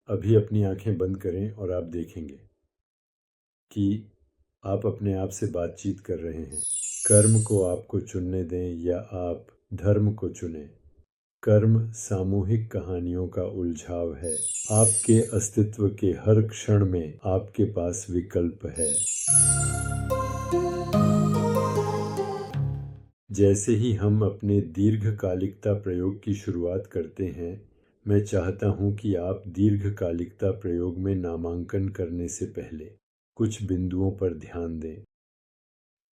अभी अपनी आंखें बंद करें और आप देखेंगे कि आप अपने आप से बातचीत कर रहे हैं। कर्म को आपको चुनने दें या आप धर्म को चुनें। कर्म सामूहिक कहानियों का उलझाव है। आपके अस्तित्व के हर क्षण में आपके पास विकल्प है। जैसे ही हम अपने दीर्घकालिकता प्रयोग की शुरुआत करते हैं, मैं चाहता हूं कि आप दीर्घकालिकता प्रयोग में नामांकन करने से पहले कुछ बिंदुओं पर ध्यान दें।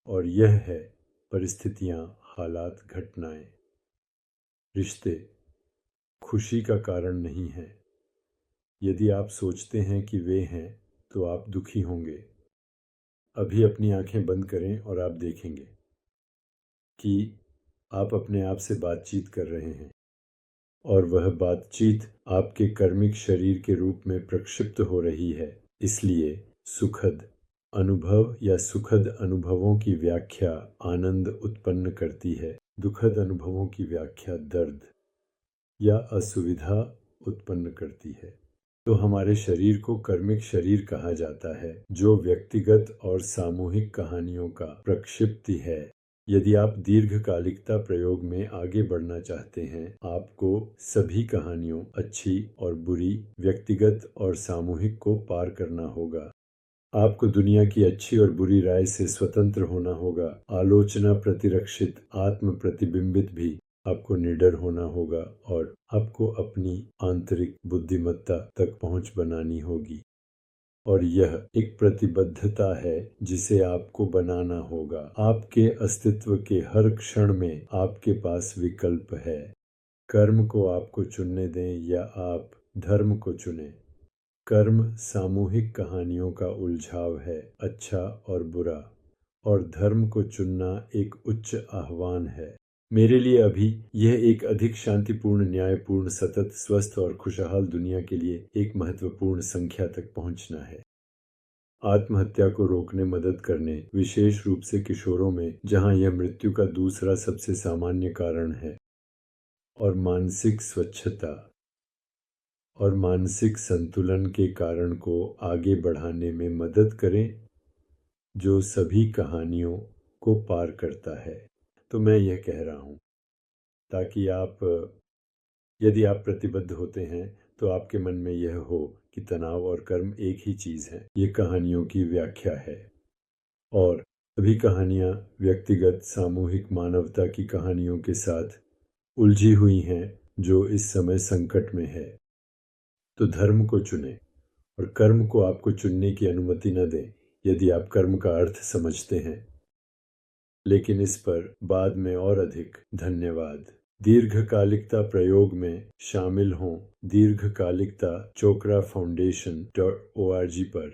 और यह है परिस्थितियां, हालात, घटनाएं। रिश्ते खुशी का कारण नहीं है। यदि आप सोचते हैं कि वे हैं, तो आप दुखी होंगे। अभी अपनी आंखें बंद करें और आप देखेंगे कि आप अपने आप से बातचीत कर रहे हैं और वह बातचीत आपके कर्मिक शरीर के रूप में प्रक्षिप्त हो रही है। इसलिए सुखद अनुभव या सुखद अनुभवों की व्याख्या आनंद उत्पन्न करती है। दुखद अनुभवों की व्याख्या दर्द या असुविधा उत्पन्न करती है। तो हमारे शरीर को कर्मिक शरीर कहा जाता है, जो व्यक्तिगत और सामूहिक कहानियों का प्रक्षिप्ति है। यदि आप दीर्घकालिकता प्रयोग में आगे बढ़ना चाहते हैं, आपको सभी कहानियों, अच्छी और बुरी, व्यक्तिगत और सामूहिक को पार करना होगा। आपको दुनिया की अच्छी और बुरी राय से स्वतंत्र होना होगा। आलोचना प्रतिरक्षित, आत्म प्रतिबिंबित भी आपको निडर होना होगा और आपको अपनी आंतरिक बुद्धिमत्ता तक पहुंच बनानी होगी। और यह एक प्रतिबद्धता है जिसे आपको बनाना होगा। आपके अस्तित्व के हर क्षण में आपके पास विकल्प है। कर्म को आपको चुनने दें या आप धर्म को चुनें। कर्म सामूहिक कहानियों का उलझाव है, अच्छा और बुरा, और धर्म को चुनना एक उच्च आह्वान है। मेरे लिए अभी यह एक अधिक शांतिपूर्ण, न्यायपूर्ण, सतत, स्वस्थ और खुशहाल दुनिया के लिए एक महत्वपूर्ण संख्या तक पहुंचना है। आत्महत्या को रोकने मदद करने, विशेष रूप से किशोरों में, जहां यह मृत्यु का दूसरा सबसे सामान्य कारण है। और मानसिक स्वच्छता और मानसिक संतुलन के कारण को आगे बढ़ाने में मदद करें, जो सभी कहानियों को पार करता है। तो मैं यह कह रहा हूँ ताकि यदि आप प्रतिबद्ध होते हैं तो आपके मन में यह हो कि तनाव और कर्म एक ही चीज़ है। ये कहानियों की व्याख्या है और सभी कहानियाँ व्यक्तिगत, सामूहिक, मानवता की कहानियों के साथ उलझी हुई हैं जो इस समय संकट में है। तो धर्म को चुनें और कर्म को आपको चुनने की अनुमति न दें यदि आप कर्म का अर्थ समझते हैं। लेकिन इस पर बाद में और अधिक। धन्यवाद। दीर्घकालिकता प्रयोग में शामिल हों दीर्घकालिकता चोकरा फाउंडेशन.org पर।